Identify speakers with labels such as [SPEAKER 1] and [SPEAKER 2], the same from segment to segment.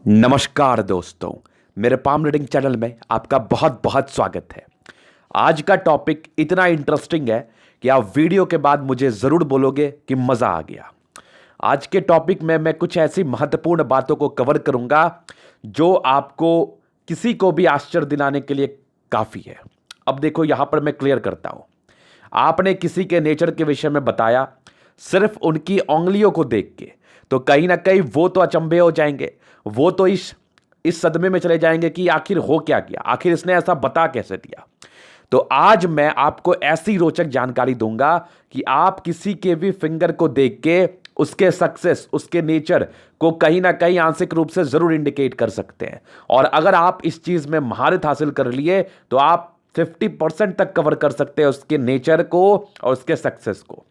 [SPEAKER 1] नमस्कार दोस्तों, मेरे पाम रीडिंग चैनल में आपका बहुत बहुत स्वागत है। आज का टॉपिक इतना इंटरेस्टिंग है कि आप वीडियो के बाद मुझे ज़रूर बोलोगे कि मज़ा आ गया। आज के टॉपिक में मैं कुछ ऐसी महत्वपूर्ण बातों को कवर करूंगा जो आपको किसी को भी आश्चर्य दिलाने के लिए काफ़ी है। अब देखो, यहां पर मैं क्लियर करता हूं। आपने किसी के नेचर के विषय में बताया सिर्फ उनकी उंगलियों को देख के, तो कहीं ना कहीं वो तो अचंभे हो जाएंगे। वो तो इस सदमे में चले जाएंगे कि आखिर हो क्या गया, आखिर इसने ऐसा बता कैसे दिया। तो आज मैं आपको ऐसी रोचक जानकारी दूंगा कि आप किसी के भी फिंगर को देख के उसके सक्सेस, उसके नेचर को कहीं ना कहीं आंशिक रूप से जरूर इंडिकेट कर सकते हैं। और अगर आप इस चीज में महारत हासिल कर लिए तो आप 50% तक कवर कर सकते हैं उसके नेचर को और उसके सक्सेस को।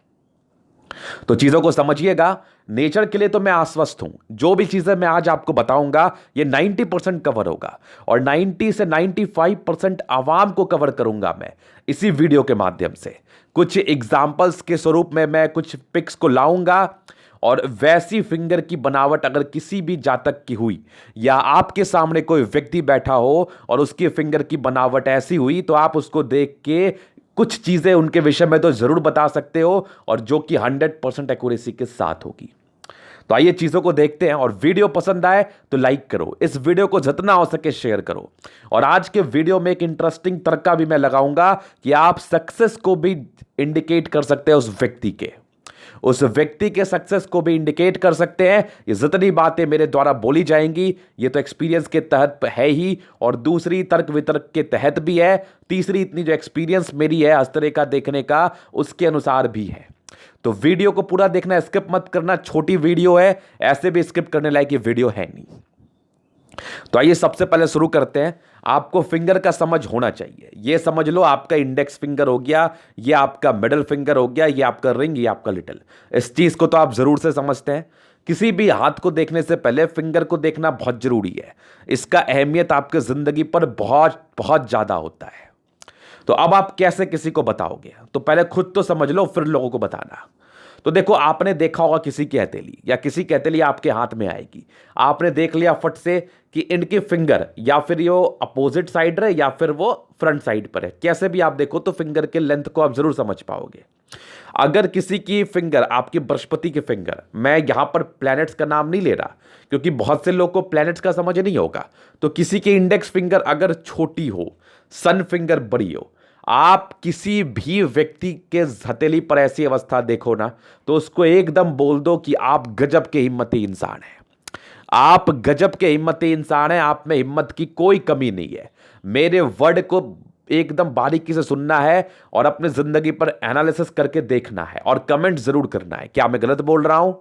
[SPEAKER 1] तो चीजों को समझिएगा। नेचर के लिए तो मैं आश्वस्त हूं। जो भी चीजें मैं आज आपको बताऊंगा ये 90% कवर होगा और 90 से 95% आवाम को कवर करूंगा मैं इसी वीडियो के माध्यम से। कुछ एग्जाम्पल्स के स्वरूप में मैं कुछ पिक्स को लाऊंगा और वैसी फिंगर की बनावट अगर किसी भी जातक की हुई या आपके सामने कोई व्यक्ति बैठा हो और उसकी फिंगर की बनावट ऐसी हुई तो आप उसको देख के कुछ चीजें उनके विषय में तो जरूर बता सकते हो और जो कि 100% एक्यूरेसी के साथ होगी। तो आइए चीजों को देखते हैं। और वीडियो पसंद आए तो लाइक करो, इस वीडियो को जितना हो सके शेयर करो। और आज के वीडियो में एक इंटरेस्टिंग तरीका भी मैं लगाऊंगा कि आप सक्सेस को भी इंडिकेट कर सकते हैं उस व्यक्ति के सक्सेस को भी इंडिकेट कर सकते हैं। ये जितनी बातें मेरे द्वारा बोली जाएंगी ये तो एक्सपीरियंस के तहत है ही, और दूसरी तर्क वितर्क के तहत भी है, तीसरी इतनी जो एक्सपीरियंस मेरी है हस्तरे का देखने का उसके अनुसार भी है। तो वीडियो को पूरा देखना, स्किप मत करना। छोटी वीडियो है, ऐसे भी स्किप करने लायक ये वीडियो है नहीं। तो आइए सबसे पहले शुरू करते हैं। आपको फिंगर का समझ होना चाहिए। ये समझ लो, आपका इंडेक्स फिंगर हो गया, ये आपका मिडिल फिंगर हो गया, ये आपका रिंग, ये आपका लिटिल। इस चीज को तो आप जरूर से समझते हैं। किसी भी हाथ को देखने से पहले फिंगर को देखना बहुत जरूरी है। इसका अहमियत आपके जिंदगी पर बहुत बहुत ज्यादा होता है। तो अब आप कैसे किसी को बताओगे? तो पहले खुद तो समझ लो फिर लोगों को बताना। तो देखो, आपने देखा होगा किसी की हथेली या किसी की हथेली आपके हाथ में आएगी, आपने देख लिया फट से कि इनकी फिंगर या फिर ये अपोजिट साइड है या फिर वो फ्रंट साइड पर है। कैसे भी आप देखो तो फिंगर के लेंथ को आप जरूर समझ पाओगे। अगर किसी की फिंगर, आपकी बृहस्पति की फिंगर, मैं यहां पर प्लैनेट्स का नाम नहीं ले रहा क्योंकि बहुत से लोग को प्लैनेट्स का समझ नहीं होगा। तो किसी की इंडेक्स फिंगर अगर छोटी हो, सन फिंगर बड़ी हो, आप किसी भी व्यक्ति के हथेली पर ऐसी अवस्था देखो ना तो उसको एकदम बोल दो कि आप गजब के हिम्मती इंसान हैं। आप गजब के हिम्मती इंसान हैं, आप में हिम्मत की कोई कमी नहीं है। मेरे वर्ड को एकदम बारीकी से सुनना है और अपने जिंदगी पर एनालिसिस करके देखना है और कमेंट जरूर करना है। क्या मैं गलत बोल रहा हूं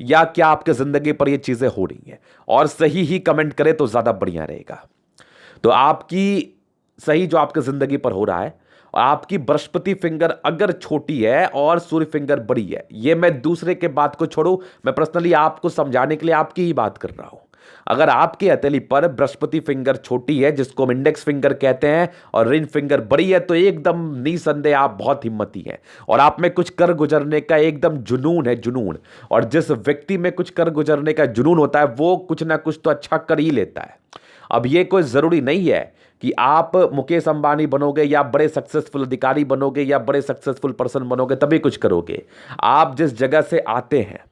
[SPEAKER 1] या क्या आपके जिंदगी पर ये चीजें हो रही हैं? और सही ही कमेंट करें तो ज्यादा बढ़िया रहेगा। तो आपकी सही जो आपके जिंदगी पर हो रहा है, आपकी बृहस्पति फिंगर अगर छोटी है और सूर्य फिंगर बड़ी है, ये मैं दूसरे के बात को छोड़ू, मैं पर्सनली आपको समझाने के लिए आपकी ही बात कर रहा हूं। अगर आपकी हथेली पर बृहस्पति फिंगर छोटी है जिसको हम इंडेक्स फिंगर कहते हैं और रिंग फिंगर बड़ी है तो एकदम निसंदेह आप बहुत हिम्मती हैं और आप में कुछ कर गुजरने का एकदम जुनून है, जुनून। और जिस व्यक्ति में कुछ कर गुजरने का जुनून होता है वो कुछ ना कुछ तो अच्छा कर ही लेता है। अब ये कोई जरूरी नहीं है कि आप मुकेश अंबानी बनोगे या बड़े सक्सेसफुल अधिकारी बनोगे या बड़े सक्सेसफुल पर्सन बनोगे तभी कुछ करोगे। आप जिस जगह से आते हैं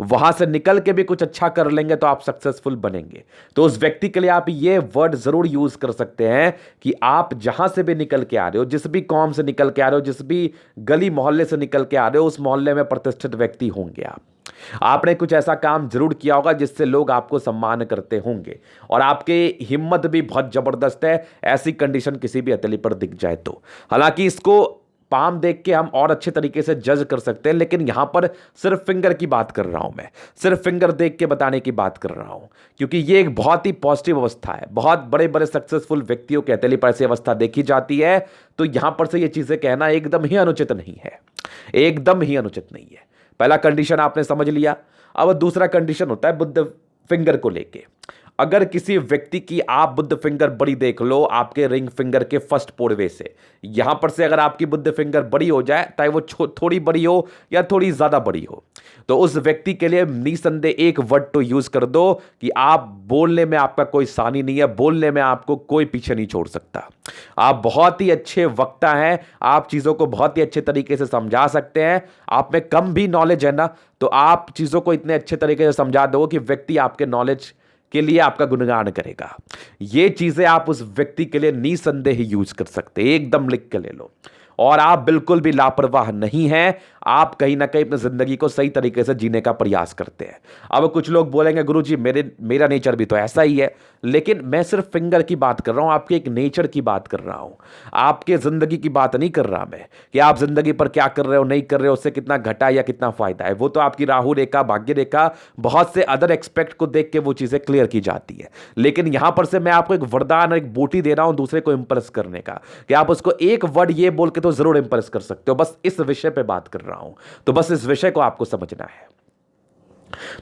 [SPEAKER 1] वहां से निकल के भी कुछ अच्छा कर लेंगे तो आप सक्सेसफुल बनेंगे। तो उस व्यक्ति के लिए आप ये वर्ड जरूर यूज कर सकते हैं कि आप जहां से भी निकल के आ रहे हो, जिस भी कौम से निकल के आ रहे हो, जिस भी गली मोहल्ले से निकल के आ रहे हो, उस मोहल्ले में प्रतिष्ठित व्यक्ति होंगे आप। आपने कुछ ऐसा काम जरूर किया होगा जिससे लोग आपको सम्मान करते होंगे और आपकी हिम्मत भी बहुत जबरदस्त है। ऐसी कंडीशन किसी भी हथेली पर दिख जाए तो, हालांकि इसको पाम देख के हम और अच्छे तरीके से जज कर सकते हैं, लेकिन यहां पर सिर्फ फिंगर की बात कर रहा हूं। मैं सिर्फ फिंगर देख के बताने की बात कर रहा हूं क्योंकि ये एक बहुत ही पॉजिटिव अवस्था है। बहुत बड़े बड़े सक्सेसफुल व्यक्तियों के हथेली पर ऐसी अवस्था देखी जाती है। तो यहां पर से ये चीजें कहना एकदम ही अनुचित नहीं है, एकदम ही अनुचित नहीं है। पहला कंडीशन आपने समझ लिया। अब दूसरा कंडीशन होता है बुद्ध फिंगर को लेके। अगर किसी व्यक्ति की आप बुद्ध फिंगर बड़ी देख लो आपके रिंग फिंगर के फर्स्ट पोड़वे से, यहां पर से अगर आपकी बुद्ध फिंगर बड़ी हो जाए, चाहे वो थोड़ी बड़ी हो या थोड़ी ज्यादा बड़ी हो, तो उस व्यक्ति के लिए निसंदेह एक वर्ड तो यूज कर दो कि आप बोलने में आपका कोई सानी नहीं है, बोलने में आपको कोई पीछे नहीं छोड़ सकता। आप बहुत ही अच्छे वक्ता हैं, आप चीजों को बहुत ही अच्छे तरीके से समझा सकते हैं। आप में कम भी नॉलेज है ना, तो आप चीजों को इतने अच्छे तरीके से समझा दो कि व्यक्ति आपके नॉलेज के लिए आपका गुणगान करेगा। ये चीजें आप उस व्यक्ति के लिए निसंदेह यूज कर सकते हैं, एकदम लिख के ले लो। और आप बिल्कुल भी लापरवाह नहीं हैं, आप कहीं ना कहीं अपनी जिंदगी को सही तरीके से जीने का प्रयास करते हैं। अब कुछ लोग बोलेंगे गुरुजी मेरा नेचर भी तो ऐसा ही है, लेकिन मैं सिर्फ फिंगर की बात कर रहा हूं, आपके एक नेचर की बात कर रहा हूं, आपके जिंदगी की बात नहीं कर रहा मैं कि आप जिंदगी पर क्या कर रहे हो नहीं कर रहे हो, उससे कितना घटा या कितना फायदा है। वो तो आपकी राहु रेखा, भाग्य रेखा, बहुत से अदर एक्सपेक्ट को देख के वो चीजें क्लियर की जाती है। लेकिन यहां पर से मैं आपको एक वरदान और एक बूटी दे रहा हूं दूसरे को इंप्रेस करने का, कि आप उसको एक वर्ड ये बोल के तो जरूर इंप्रेस कर सकते हो। बस इस विषय पे बात कर रहा हूं, तो बस इस विषय को आपको समझना है।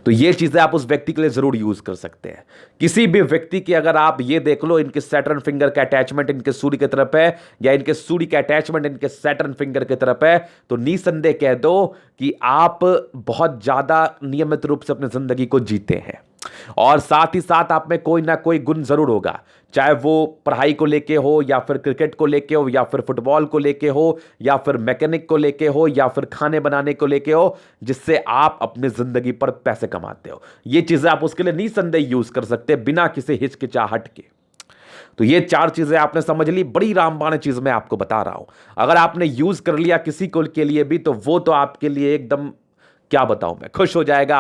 [SPEAKER 1] तो ये चीजें आप उस व्यक्ति के लिए जरूर यूज कर सकते हैं। किसी भी व्यक्ति की अगर आप ये देख लो, इनके सैटर्न फिंगर का अटैचमेंट इनके सूर्य की तरफ है, या इनके सूर्य का अटैचमेंट इनके सैटर्न फिंगर की तरफ है, तो निसंदेह कह दो कि आप बहुत ज्यादा नियमित रूप से अपनी जिंदगी को जीते हैं। और साथ ही साथ आप में कोई ना कोई गुण जरूर होगा, चाहे वो पढ़ाई को लेके हो, या फिर क्रिकेट को लेके हो, या फिर फुटबॉल को लेके हो, या फिर मैकेनिक को लेके हो, या फिर खाने बनाने को लेके हो, जिससे आप अपनी जिंदगी पर पैसे कमाते हो। ये चीजें आप उसके लिए निसंदेह यूज कर सकते हैं बिना किसी हिचकिचाहट के। तो ये 4 चीजें आपने समझ ली, बड़ी रामबाण चीज मैं आपको बता रहा हूं। अगर आपने यूज कर लिया किसी को के लिए भी, तो वो तो आपके लिए एकदम क्या बताऊं मैं, खुश हो जाएगा,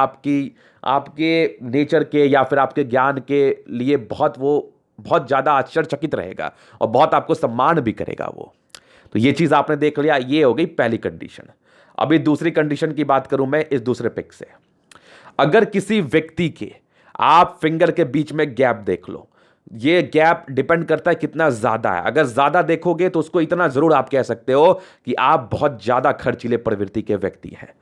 [SPEAKER 1] आपके नेचर के या फिर आपके ज्ञान के लिए वो बहुत ज्यादा आश्चर्यचकित रहेगा और बहुत आपको सम्मान भी करेगा वो। तो ये चीज आपने देख लिया, ये हो गई पहली कंडीशन। अभी दूसरी कंडीशन की बात करूं मैं इस दूसरे पिक से। अगर किसी व्यक्ति के आप फिंगर के बीच में गैप देख लो, ये गैप डिपेंड करता है कितना ज्यादा है। अगर ज्यादा देखोगे तो उसको इतना जरूर आप कह सकते हो कि आप बहुत ज्यादा खर्चीले प्रवृत्ति के व्यक्ति हैं।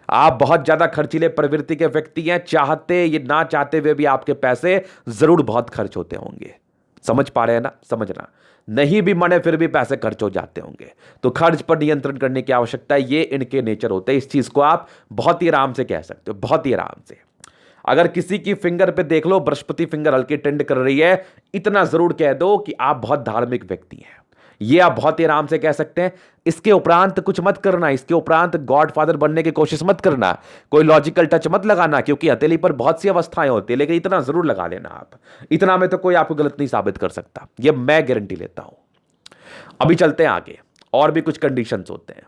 [SPEAKER 1] आप बहुत ज्यादा खर्चीले प्रवृत्ति के व्यक्ति हैं, चाहते ये ना चाहते हुए भी आपके पैसे जरूर बहुत खर्च होते होंगे। समझ पा रहे हैं ना? समझना, नहीं भी मने फिर भी पैसे खर्च हो जाते होंगे। तो खर्च पर नियंत्रण करने की आवश्यकता है, ये इनके नेचर होते हैं। इस चीज को आप बहुत ही आराम से कह सकते हो, बहुत ही आराम से। अगर किसी की फिंगर पे देख लो बृहस्पति फिंगर हल्की टेंड कर रही है, इतना जरूर कह दो कि आप बहुत धार्मिक व्यक्ति हैं। ये आप बहुत ही आराम से कह सकते हैं। इसके उपरांत कुछ मत करना, इसके उपरांत गॉड फादर बनने की कोशिश मत करना, कोई लॉजिकल टच मत लगाना, क्योंकि हथेली पर बहुत सी अवस्थाएं होती है, लेकिन इतना जरूर लगा लेना आप। इतना में तो कोई आपको गलत नहीं साबित कर सकता, ये मैं गारंटी लेता हूं। अभी चलते हैं आगे, और भी कुछ कंडीशंस होते हैं।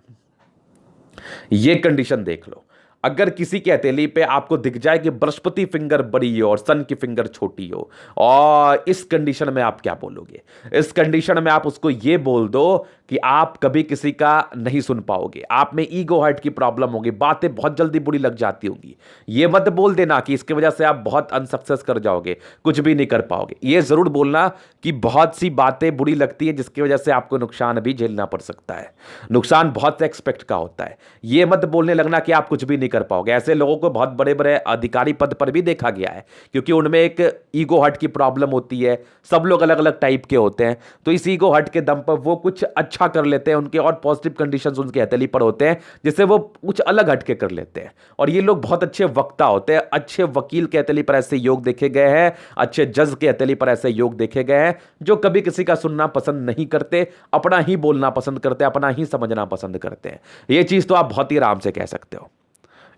[SPEAKER 1] ये कंडीशन देख लो, अगर किसी की हथेली पे आपको दिख जाए कि बृहस्पति फिंगर बड़ी हो और सन की फिंगर छोटी हो, और इस कंडीशन में आप क्या बोलोगे? इस कंडीशन में आप उसको ये बोल दो कि आप कभी किसी का नहीं सुन पाओगे, आप में ईगो हर्ट की प्रॉब्लम होगी, बातें बहुत जल्दी बुरी लग जाती होंगी। ये मत बोल देना कि इसकी वजह से आप बहुत अनसक्सेस कर जाओगे, कुछ भी नहीं कर पाओगे। ये जरूर बोलना कि बहुत सी बातें बुरी लगती है जिसकी वजह से आपको नुकसान भी झेलना पड़ सकता है। नुकसान बहुत से एक्सपेक्ट का होता है। ये मत बोलने लगना कि आप कुछ भी नहीं कर पाओगे। ऐसे लोगों को बहुत बड़े बड़े अधिकारी पद पर भी देखा गया है, क्योंकि उनमें एक ईगो हर्ट की प्रॉब्लम होती है। सब लोग अलग अलग टाइप के होते हैं, तो इस ईगो हर्ट के दम पर वो कुछ अच्छा कर लेते हैं, उनके और पॉजिटिव कंडीशंस उनके हथेली पर होते हैं, जिससे वो कुछ अलग हटके कर लेते हैं। और ये लोग बहुत अच्छे वक्ता होते हैं, अच्छे वकील के हथेली पर ऐसे योग देखे गए हैं, अच्छे जज के हथेली पर ऐसे योग देखे गए हैं, जो कभी किसी का सुनना पसंद नहीं करते, अपना ही बोलना पसंद करते हैं, अपना ही समझना पसंद करते हैं। ये चीज तो आप बहुत ही आराम से कह सकते हो,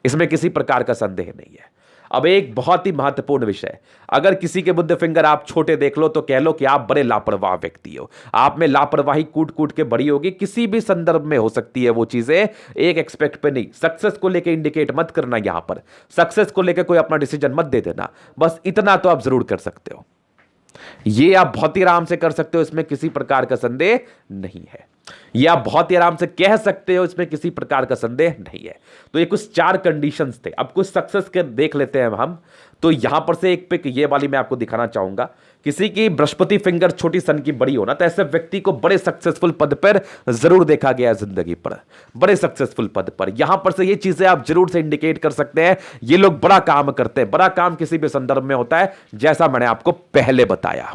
[SPEAKER 1] इसमें किसी प्रकार का संदेह नहीं है। अब एक बहुत ही महत्वपूर्ण विषय, अगर किसी के बुद्ध फिंगर आप छोटे देख लो तो कह लो कि आप बड़े लापरवाह व्यक्ति हो। आप में लापरवाही कूट कूट के बड़ी होगी, किसी भी संदर्भ में हो सकती है वो चीजें, एक एक्सपेक्ट पे नहीं। सक्सेस को लेके इंडिकेट मत करना, यहां पर सक्सेस को लेके कोई अपना डिसीजन मत दे देना, बस इतना तो आप जरूर कर सकते हो। ये आप बहुत ही आराम से कर सकते हो, इसमें किसी प्रकार का संदेह नहीं है। ये आप बहुत ही आराम से कह सकते हो, इसमें किसी प्रकार का संदेह नहीं है। तो ये कुछ 4 कंडीशंस थे। अब कुछ सक्सेस के देख लेते हैं हम। तो यहां पर से एक पिक ये वाली मैं आपको दिखाना चाहूंगा। किसी की बृहस्पति फिंगर छोटी सन की बड़ी होना, तो ऐसे व्यक्ति को बड़े सक्सेसफुल पद पर जरूर देखा गया है जिंदगी पर, बड़े सक्सेसफुल पद पर। यहां पर से ये चीजें आप जरूर से इंडिकेट कर सकते हैं ये लोग बड़ा काम करते हैं। बड़ा काम किसी भी संदर्भ में होता है, जैसा मैंने आपको पहले बताया।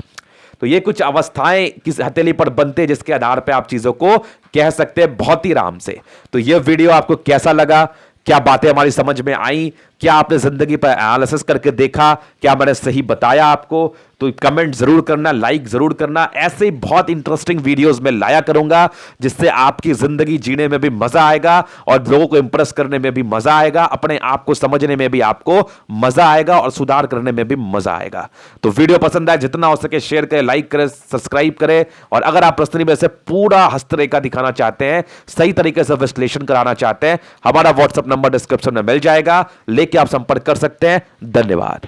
[SPEAKER 1] तो ये कुछ अवस्थाएं किस हथेली पर बनते हैं जिसके आधार पर आप चीजों को कह सकते हैं बहुत ही आराम से। तो ये वीडियो आपको कैसा लगा, क्या बातें हमारी समझ में आई, क्या आपने जिंदगी पर एनालिसिस करके देखा, क्या मैंने सही बताया आपको, तो कमेंट जरूर करना, लाइक जरूर करना। ऐसे बहुत इंटरेस्टिंग वीडियोस में लाया करूंगा जिससे आपकी जिंदगी जीने में भी मजा आएगा और लोगों को इंप्रेस करने में भी मजा आएगा, अपने आप को समझने में भी आपको मजा आएगा और सुधार करने में भी मजा आएगा। तो वीडियो पसंद आए जितना हो सके शेयर करें, लाइक करें, सब्सक्राइब करें। और अगर आप प्रश्न में से पूरा हस्तरेखा दिखाना चाहते हैं, सही तरीके से विश्लेषण कराना चाहते हैं, हमारा व्हाट्सएप नंबर डिस्क्रिप्शन में मिल जाएगा, लेके आप संपर्क कर सकते हैं। धन्यवाद।